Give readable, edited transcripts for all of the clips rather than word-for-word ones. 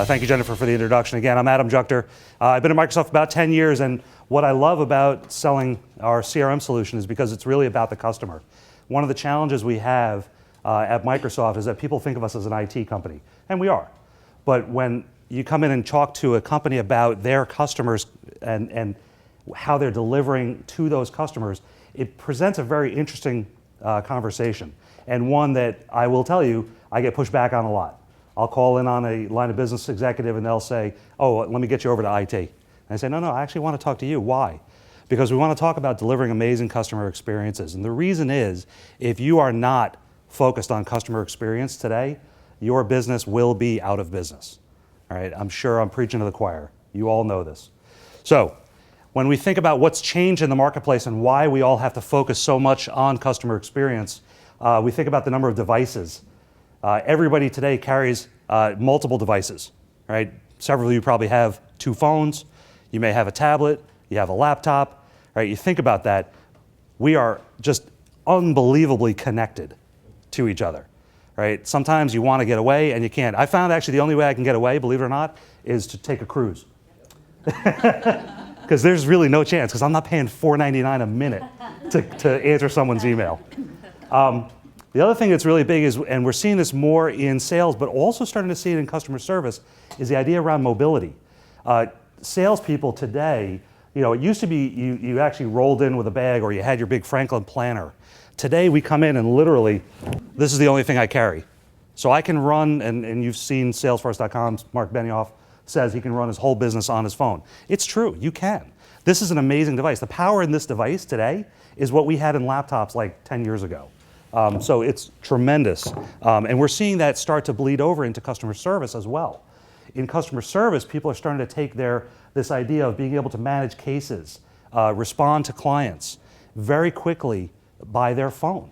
Thank you, Jennifer, for the introduction. Again, I'm Adam Juechter. I've been at Microsoft about 10 years, and what I love about selling our CRM solution is because it's really about the customer. One of the challenges we have at Microsoft is that people think of us as an IT company, and we are. But when you come in and talk to a company about their customers and how they're delivering to those customers, it presents a very interesting conversation, and one that I will tell you I get pushed back on a lot. I'll call in on a line of business executive and they'll say, oh, let me get you over to IT. And I say, no, I actually want to talk to you. Why? Because we want to talk about delivering amazing customer experiences. And the reason is, if you are not focused on customer experience today, your business will be out of business. All right, I'm sure I'm preaching to the choir. You all know this. So when we think about what's changed in the marketplace and why we all have to focus so much on customer experience, we think about the number of devices. Everybody today carries multiple devices, right? Several of you probably have 2 phones. You may have a tablet. You have a laptop, right? You think about that. We are just unbelievably connected to each other, right? Sometimes you want to get away and you can't. I found actually the only way I can get away, believe it or not, is to take a cruise. Because there's really no chance, because I'm not paying $4.99 a minute to answer someone's email. The other thing that's really big is, and we're seeing this more in sales, but also starting to see it in customer service, is the idea around mobility. Salespeople today, it used to be you actually rolled in with a bag or you had your big Franklin planner. Today we come in and literally, this is the only thing I carry. So I can run, and you've seen Salesforce.com's Mark Benioff says he can run his whole business on his phone. It's true, you can. This is an amazing device. The power in this device today is what we had in laptops like 10 years ago. So it's tremendous. And we're seeing that start to bleed over into customer service as well. In customer service, people are starting to take this idea of being able to manage cases, respond to clients very quickly by their phone,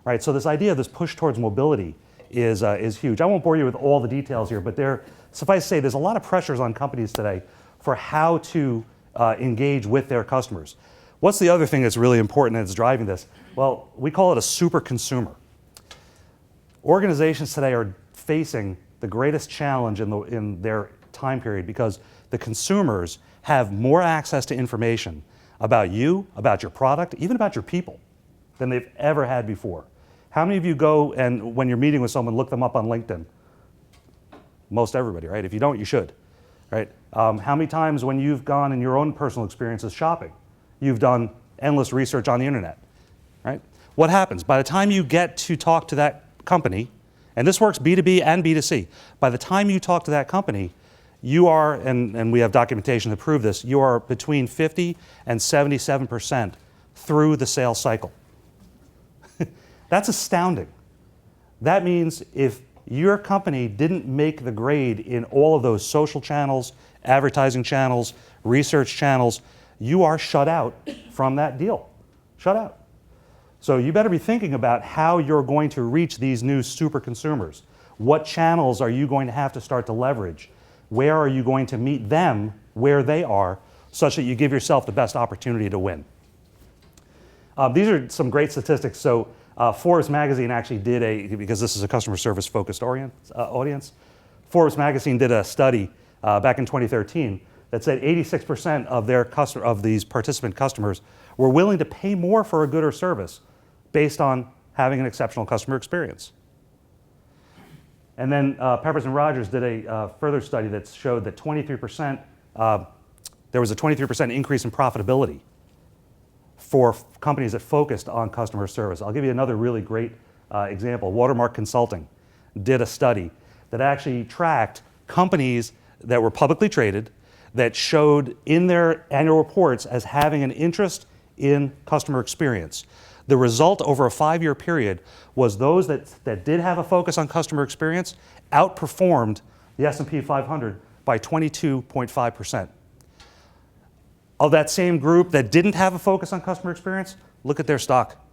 right? So this idea of this push towards mobility is huge. I won't bore you with all the details here, but suffice to say, there's a lot of pressures on companies today for how to engage with their customers. What's the other thing that's really important that's driving this? Well, we call it a super consumer. Organizations today are facing the greatest challenge in their time period because the consumers have more access to information about you, about your product, even about your people than they've ever had before. How many of you go and when you're meeting with someone, look them up on LinkedIn? Most everybody, right? If you don't, you should, right? How many times when you've gone in your own personal experiences shopping, you've done endless research on the internet, right? What happens? By the time you get to talk to that company, and this works B2B and B2C, by the time you talk to that company, you are, and we have documentation to prove this, you are between 50 and 77% through the sales cycle. That's astounding. That means if your company didn't make the grade in all of those social channels, advertising channels, research channels, you are shut out from that deal. Shut out. So you better be thinking about how you're going to reach these new super consumers. What channels are you going to have to start to leverage? Where are you going to meet them where they are such that you give yourself the best opportunity to win? These are some great statistics. So Forbes magazine actually did because this is a customer service focused audience, Forbes magazine did a study back in 2013 that said 86% of these participant customers were willing to pay more for a good or service based on having an exceptional customer experience. And then Peppers and Rogers did a further study that showed that 23%, there was a 23% increase in profitability for companies that focused on customer service. I'll give you another really great example. Watermark Consulting did a study that actually tracked companies that were publicly traded that showed in their annual reports as having an interest in customer experience. The result over a 5-year period was those that did have a focus on customer experience outperformed the S&P 500 by 22.5%. Of that same group that didn't have a focus on customer experience, look at their stock.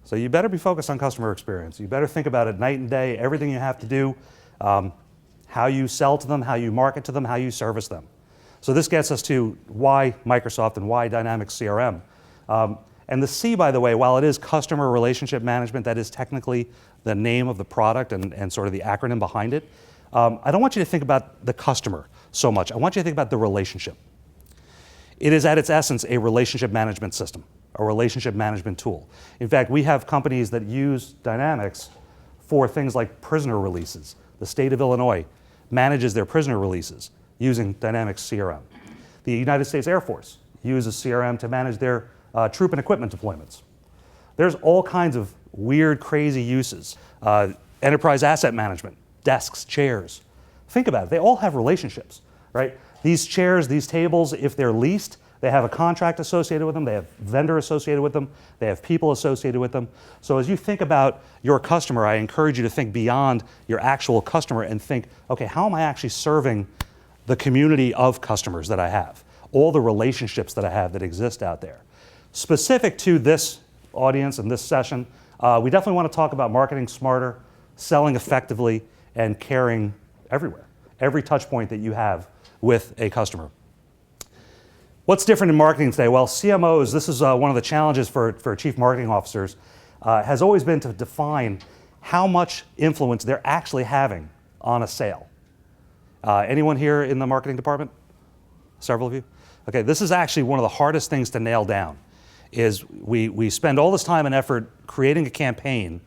So you better be focused on customer experience. You better think about it night and day, everything you have to do, how you sell to them, how you market to them, how you service them. So this gets us to why Microsoft and why Dynamics CRM. And the C, by the way, while it is customer relationship management, that is technically the name of the product and sort of the acronym behind it, I don't want you to think about the customer so much. I want you to think about the relationship. It is at its essence a relationship management system, a relationship management tool. In fact, we have companies that use Dynamics for things like prisoner releases. The state of Illinois manages their prisoner releases using Dynamics CRM. The United States Air Force uses CRM to manage their troop and equipment deployments. There's all kinds of weird, crazy uses. Enterprise asset management, desks, chairs. Think about it, they all have relationships, right? These chairs, these tables, if they're leased, they have a contract associated with them, they have vendor associated with them, they have people associated with them. So as you think about your customer, I encourage you to think beyond your actual customer and think, okay, how am I actually serving the community of customers that I have? All the relationships that I have that exist out there. Specific to this audience and this session, we definitely want to talk about marketing smarter, selling effectively, and caring everywhere, every touch point that you have with a customer. What's different in marketing today? Well, CMOs, this is one of the challenges for chief marketing officers, has always been to define how much influence they're actually having on a sale. Anyone here in the marketing department? Several of you? Okay, this is actually one of the hardest things to nail down, is we spend all this time and effort creating a campaign,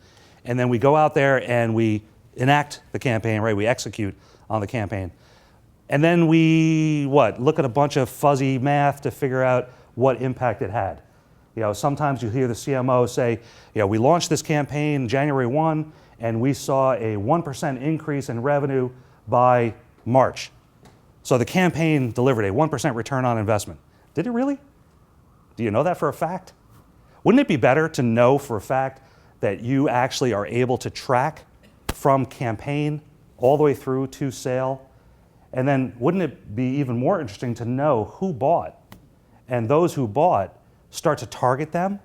and then we go out there and we enact the campaign, right? We execute on the campaign. And then we, look at a bunch of fuzzy math to figure out what impact it had. You know, sometimes you hear the CMO say, we launched this campaign January 1, and we saw a 1% increase in revenue by March. So the campaign delivered a 1% return on investment. Did it really? Do you know that for a fact? Wouldn't it be better to know for a fact that you actually are able to track from campaign all the way through to sale? And then wouldn't it be even more interesting to know who bought? And those who bought, start to target them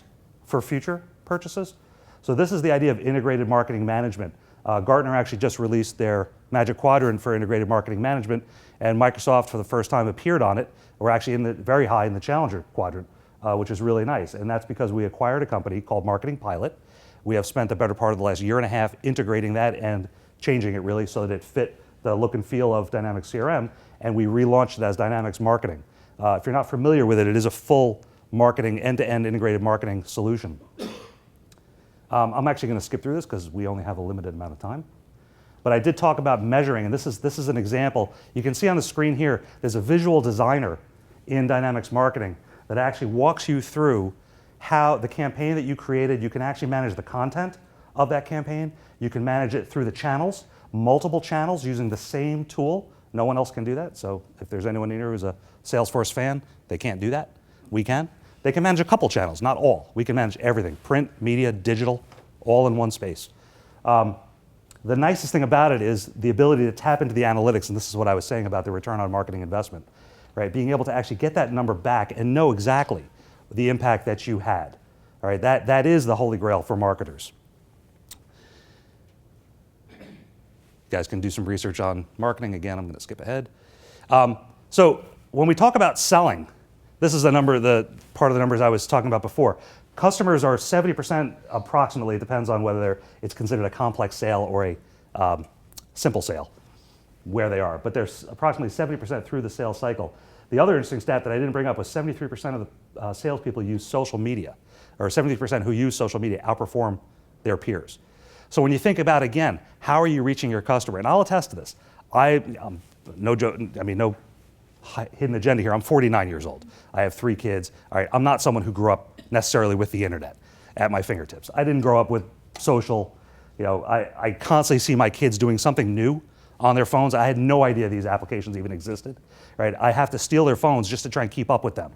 for future purchases? So this is the idea of integrated marketing management. Gartner actually just released their Magic Quadrant for integrated marketing management, and Microsoft for the first time appeared on it. We're actually very high in the Challenger Quadrant, which is really nice. And that's because we acquired a company called Marketing Pilot. We have spent the better part of the last year and a half integrating that and changing it really so that it fit the look and feel of Dynamics CRM, and we relaunched it as Dynamics Marketing. If you're not familiar with it, it is a full marketing, end-to-end integrated marketing solution. I'm actually going to skip through this because we only have a limited amount of time. But I did talk about measuring, and this is an example. You can see on the screen here, there's a visual designer in Dynamics Marketing that actually walks you through how the campaign that you created, you can actually manage the content of that campaign. You can manage it through the channels, multiple channels using the same tool. No one else can do that. So if there's anyone in here who's a Salesforce fan, they can't do that. We can. They can manage a couple channels, not all. We can manage everything, print, media, digital, all in one space. The nicest thing about it is the ability to tap into the analytics, and this is what I was saying about the return on marketing investment, right? Being able to actually get that number back and know exactly the impact that you had. All right, that is the holy grail for marketers. You guys can do some research on marketing. Again, I'm going to skip ahead. So when we talk about selling, this is the part of the numbers I was talking about before. Customers are 70% approximately, it depends on whether it's considered a complex sale or a simple sale, where they are. But there's approximately 70% through the sales cycle. The other interesting stat that I didn't bring up was 73% of the salespeople use social media, or 73% who use social media outperform their peers. So when you think about, again, how are you reaching your customer? And I'll attest to this. No hidden agenda here. I'm 49 years old. I have 3 kids. All right, I'm not someone who grew up necessarily with the internet at my fingertips. I didn't grow up with social. I constantly see my kids doing something new on their phones. I had no idea these applications even existed. Right? I have to steal their phones just to try and keep up with them.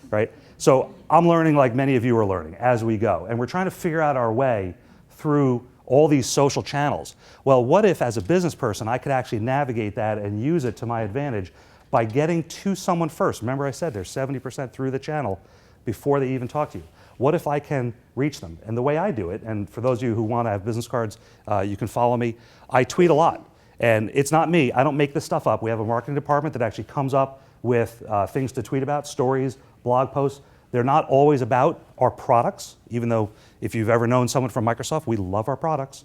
Right? So I'm learning like many of you are learning as we go. And we're trying to figure out our way through all these social channels. Well, what if as a business person I could actually navigate that and use it to my advantage by getting to someone first? Remember I said there's 70% through the channel before they even talk to you. What if I can reach them? And the way I do it, and for those of you who want to have business cards, you can follow me. I tweet a lot. And it's not me. I don't make this stuff up. We have a marketing department that actually comes up with things to tweet about, stories, blog posts. They're not always about our products, even though if you've ever known someone from Microsoft, we love our products.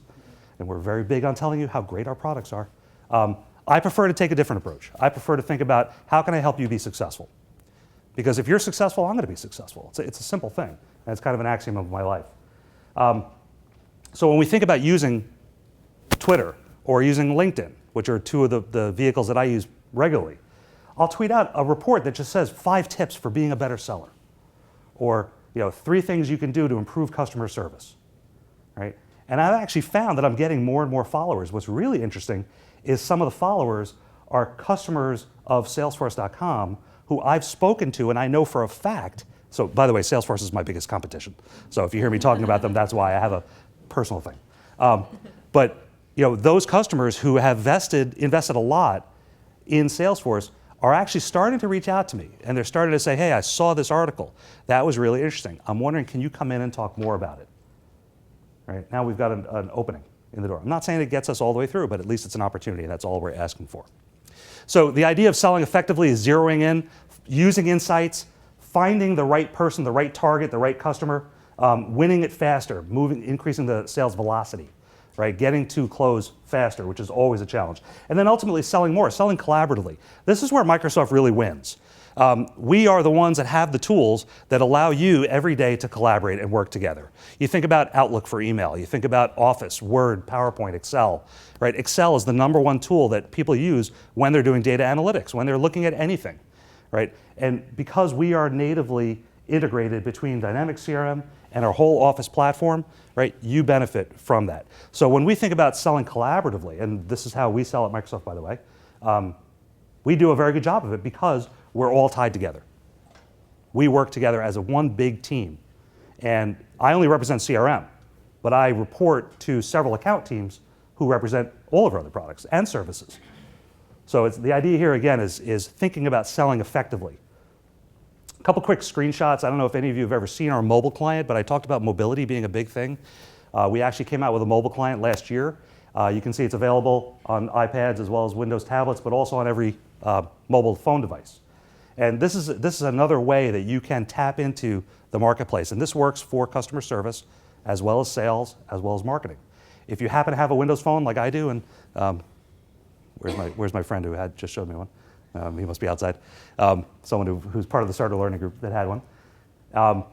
And we're very big on telling you how great our products are. I prefer to take a different approach. I prefer to think about how can I help you be successful? Because if you're successful, I'm going to be successful. It's a simple thing, and it's kind of an axiom of my life. So when we think about using Twitter or using LinkedIn, which are two of the vehicles that I use regularly, I'll tweet out a report that just says 5 tips for being a better seller, or 3 things you can do to improve customer service, right? And I've actually found that I'm getting more and more followers. What's really interesting is some of the followers are customers of Salesforce.com who I've spoken to, and I know for a fact. So, by the way, Salesforce is my biggest competition. So if you hear me talking about them, that's why I have a personal thing. But those customers who have invested a lot in Salesforce are actually starting to reach out to me, and they're starting to say, hey, I saw this article. That was really interesting. I'm wondering, can you come in and talk more about it? Right? Now we've got an opening in the door. I'm not saying it gets us all the way through, but at least it's an opportunity, and that's all we're asking for. So the idea of selling effectively is zeroing in, using insights, finding the right person, the right target, the right customer, winning it faster, increasing the sales velocity, right? Getting to close faster, which is always a challenge. And then ultimately selling more, selling collaboratively. This is where Microsoft really wins. We are the ones that have the tools that allow you every day to collaborate and work together. You think about Outlook for email, you think about Office, Word, PowerPoint, Excel, right? Excel is the #1 tool that people use when they're doing data analytics, when they're looking at anything, right? And because we are natively integrated between Dynamics CRM and our whole Office platform, right, you benefit from that. So when we think about selling collaboratively, and this is how we sell at Microsoft, by the way, we do a very good job of it because we're all tied together. We work together as one big team. And I only represent CRM, but I report to several account teams who represent all of our other products and services. So the idea here, again, is thinking about selling effectively. A couple quick screenshots. I don't know if any of you have ever seen our mobile client, but I talked about mobility being a big thing. We actually came out with a mobile client last year. You can see it's available on iPads as well as Windows tablets, but also on every mobile phone device. And this is another way that you can tap into the marketplace. And this works for customer service as well as sales, as well as marketing. If you happen to have a Windows phone like I do, and where's my friend who had just showed me one? He must be outside. Someone who's part of the starter learning group that had one.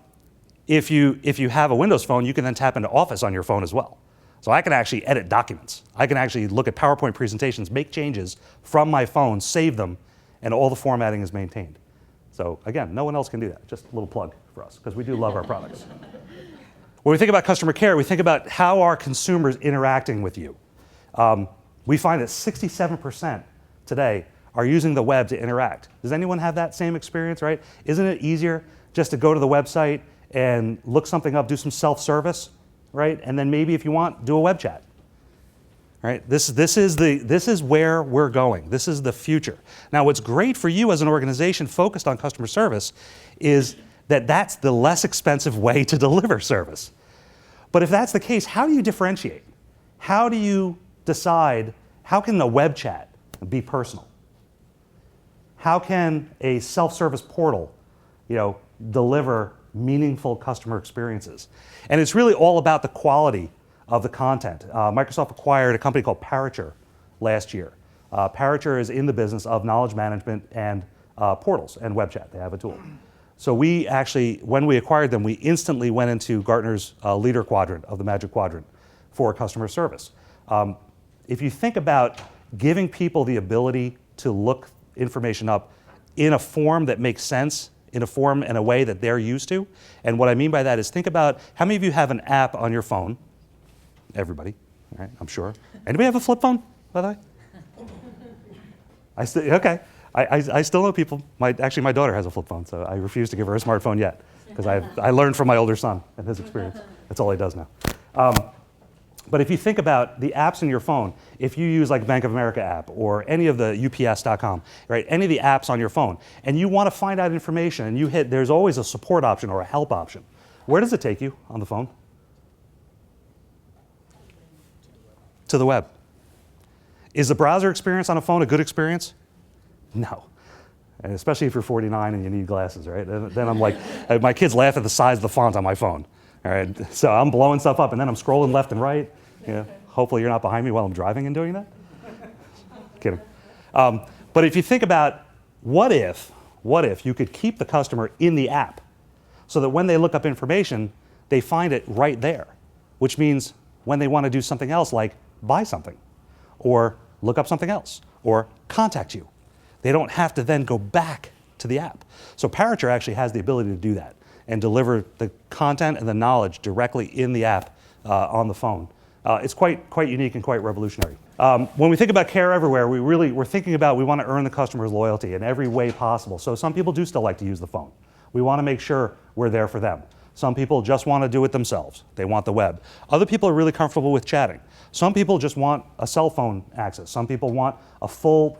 If you have a Windows phone, you can then tap into Office on your phone as well. So I can actually edit documents. I can actually look at PowerPoint presentations, make changes from my phone, save them, and all the formatting is maintained. So again, no one else can do that. Just a little plug for us, because we do love our products. When we think about customer care, we think about how are consumers interacting with you. We find that 67% today are using the web to interact. Does anyone have that same experience, right? Isn't it easier just to go to the website and look something up, do some self-service, right? And then maybe if you want, do a web chat, right? This is where we're going. This is the future. Now, what's great for you as an organization focused on customer service is that that's the less expensive way to deliver service. But if that's the case, how do you differentiate? How do you decide, how can a web chat be personal? How can a self-service portal, deliver meaningful customer experiences? And it's really all about the quality of the content. Microsoft acquired a company called Parature last year. Parature is in the business of knowledge management and portals and web chat. They have a tool. So we actually, when we acquired them, we instantly went into Gartner's leader quadrant of the Magic Quadrant for customer service. If you think about giving people the ability to look information up in a form that makes sense, in a form and a way that they're used to. And what I mean by that is think about how many of you have an app on your phone? Everybody, right? I'm sure. Anybody have a flip phone, by the way? Okay. I still know people. Actually, my daughter has a flip phone, so I refuse to give her a smartphone yet because I learned from my older son and his experience. That's all he does now. But if you think about the apps in your phone, if you use like Bank of America app or any of the UPS.com, right, any of the apps on your phone, and you want to find out information and you hit, there's always a support option or a help option. Where does it take you on the phone? To the web. Is the browser experience on a phone a good experience? No. And especially if you're 49 and you need glasses, right? Then I'm like, my kids laugh at the size of the font on my phone. All right, so I'm blowing stuff up and then I'm scrolling left and right. Hopefully you're not behind me while I'm driving and doing that. Kidding. But if you think about what if you could keep the customer in the app so that when they look up information, they find it right there, which means when they want to do something else like buy something or look up something else or contact you, they don't have to then go back to the app. So Parature actually has the ability to do that and deliver the content and the knowledge directly in the app on the phone. It's quite unique and quite revolutionary. When we think about Care Everywhere, we're thinking about we want to earn the customer's loyalty in every way possible. So some people do still like to use the phone. We want to make sure we're there for them. Some people just want to do it themselves. They want the web. Other people are really comfortable with chatting. Some people just want a cell phone access. Some people want a full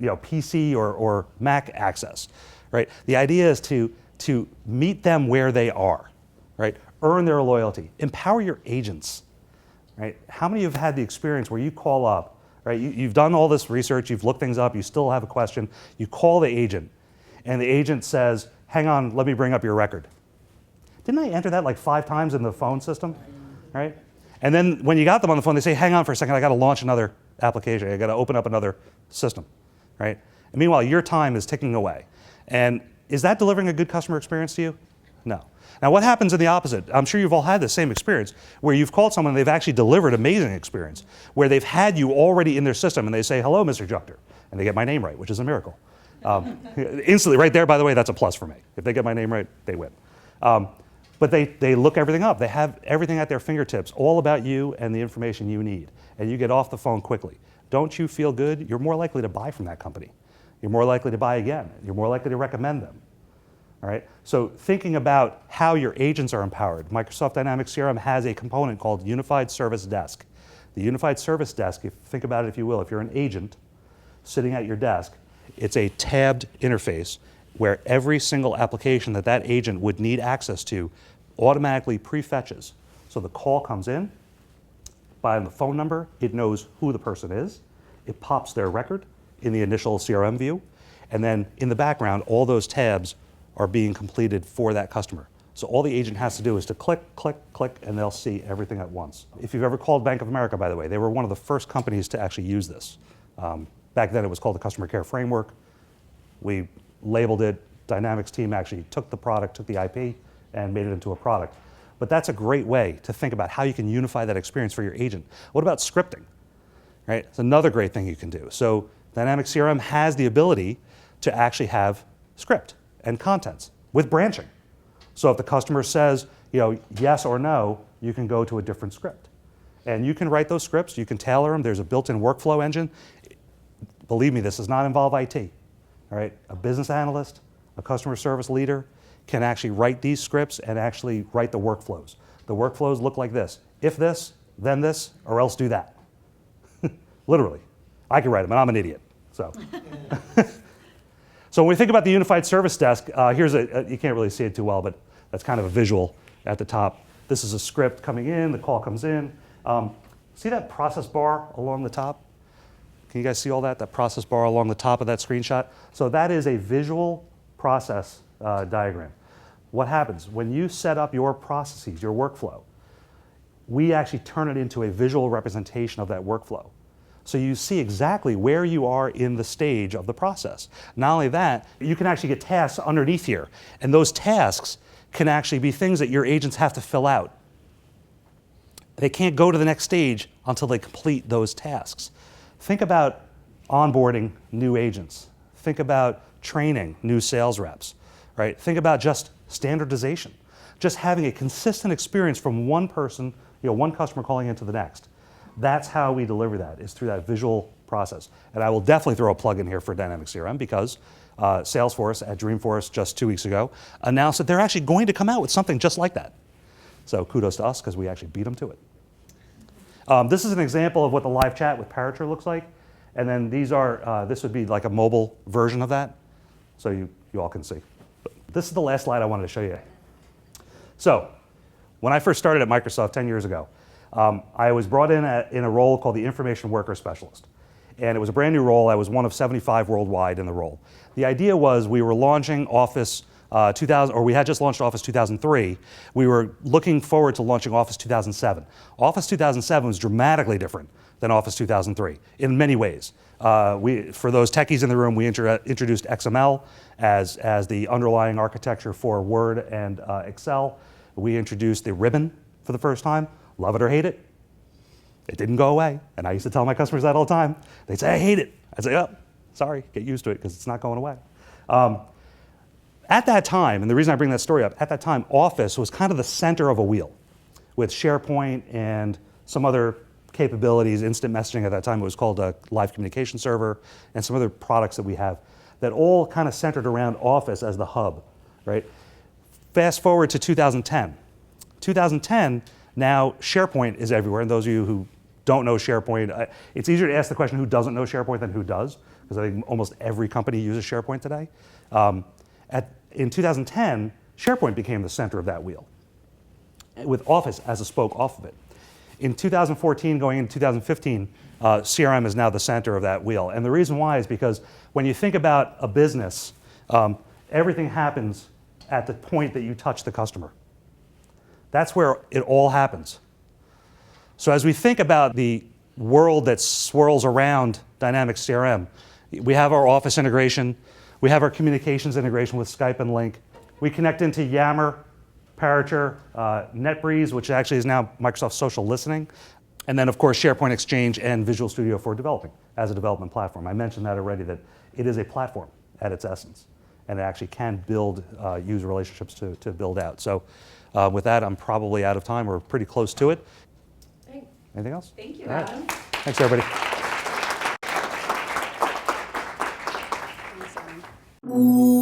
PC or Mac access, right? The idea is to meet them where they are, right? Earn their loyalty. Empower your agents, right? How many of you have had the experience where you call up, right? You've done all this research, you've looked things up, you still have a question, you call the agent, and the agent says, hang on, let me bring up your record. Didn't I enter that like 5 times in the phone system, right? And then when you got them on the phone, they say, hang on for a second, I got to launch another application, I got to open up another system, right? And meanwhile, your time is ticking away. And is that delivering a good customer experience to you? No. Now what happens in the opposite? I'm sure you've all had the same experience where you've called someone and they've actually delivered amazing experience, where they've had you already in their system and they say, hello, Mr. Juechter, and they get my name right, which is a miracle. Instantly, right there, by the way, that's a plus for me. If they get my name right, they win. But they look everything up. They have everything at their fingertips, all about you and the information you need. And you get off the phone quickly. Don't you feel good? You're more likely to buy from that company. You're more likely to buy again. You're more likely to recommend them. All right? So thinking about how your agents are empowered, Microsoft Dynamics CRM has a component called Unified Service Desk. The Unified Service Desk, think about it if you will, if you're an agent sitting at your desk, it's a tabbed interface where every single application that agent would need access to automatically prefetches. So the call comes in, by the phone number, it knows who the person is, it pops their record in the initial CRM view, and then in the background, all those tabs are being completed for that customer. So all the agent has to do is to click, click, click, and they'll see everything at once. If you've ever called Bank of America, by the way, they were one of the first companies to actually use this. Back then it was called the Customer Care Framework. We labeled it. Dynamics team actually took the product, took the IP, and made it into a product. But that's a great way to think about how you can unify that experience for your agent. What about scripting? Right? It's another great thing you can do. So Dynamics CRM has the ability to actually have script and contents with branching. So if the customer says, yes or no, you can go to a different script. And you can write those scripts, you can tailor them, there's a built-in workflow engine. Believe me, this does not involve IT. All right? A business analyst, a customer service leader can actually write these scripts and actually write the workflows. The workflows look like this. If this, then this, or else do that. Literally. I can write them, and I'm an idiot. So when we think about the Unified Service Desk, here's you can't really see it too well, but that's kind of a visual at the top. This is a script coming in, the call comes in. See that process bar along the top? Can you guys see all that? That process bar along the top of that screenshot? So that is a visual process diagram. What happens? When you set up your processes, your workflow, we actually turn it into a visual representation of that workflow. So you see exactly where you are in the stage of the process. Not only that, you can actually get tasks underneath here. And those tasks can actually be things that your agents have to fill out. They can't go to the next stage until they complete those tasks. Think about onboarding new agents. Think about training new sales reps, right? Think about just standardization. Just having a consistent experience from one person, one customer calling into the next. That's how we deliver that, is through that visual process. And I will definitely throw a plug in here for Dynamics CRM because Salesforce at Dreamforce just 2 weeks ago announced that they're actually going to come out with something just like that. So kudos to us because we actually beat them to it. This is an example of what the live chat with Parature looks like. And then these are, this would be like a mobile version of that. So you all can see. But this is the last slide I wanted to show you. So when I first started at Microsoft 10 years ago, I was brought in a role called the Information Worker Specialist. And it was a brand new role. I was one of 75 worldwide in the role. The idea was we were launching Office 2000, or we had just launched Office 2003. We were looking forward to launching Office 2007. Office 2007 was dramatically different than Office 2003 in many ways. For those techies in the room, we introduced XML as the underlying architecture for Word and Excel. We introduced the ribbon for the first time. Love it or hate it, it didn't go away. And I used to tell my customers that all the time. They'd say, I hate it. I'd say, oh, sorry, get used to it because it's not going away. At that time, and the reason I bring that story up, at that time, Office was kind of the center of a wheel with SharePoint and some other capabilities, instant messaging at that time. It was called a live communication server and some other products that we have that all kind of centered around Office as the hub, right? Fast forward to 2010. 2010, now SharePoint is everywhere. And those of you who don't know SharePoint, it's easier to ask the question who doesn't know SharePoint than who does, because I think almost every company uses SharePoint today. In 2010, SharePoint became the center of that wheel, with Office as a spoke off of it. In 2014, going into 2015, CRM is now the center of that wheel. And the reason why is because when you think about a business, everything happens at the point that you touch the customer. That's where it all happens. So as we think about the world that swirls around Dynamics CRM, we have our Office integration, we have our communications integration with Skype and Link, we connect into Yammer, Parature, NetBreeze, which actually is now Microsoft Social Listening, and then of course SharePoint Exchange and Visual Studio for developing as a development platform. I mentioned that already, that it is a platform at its essence, and it actually can build user relationships to build out. So with that, I'm probably out of time. We're pretty close to it. Thanks. Anything else? Thank you, All right. Adam. Thanks, everybody. Thanks, Adam.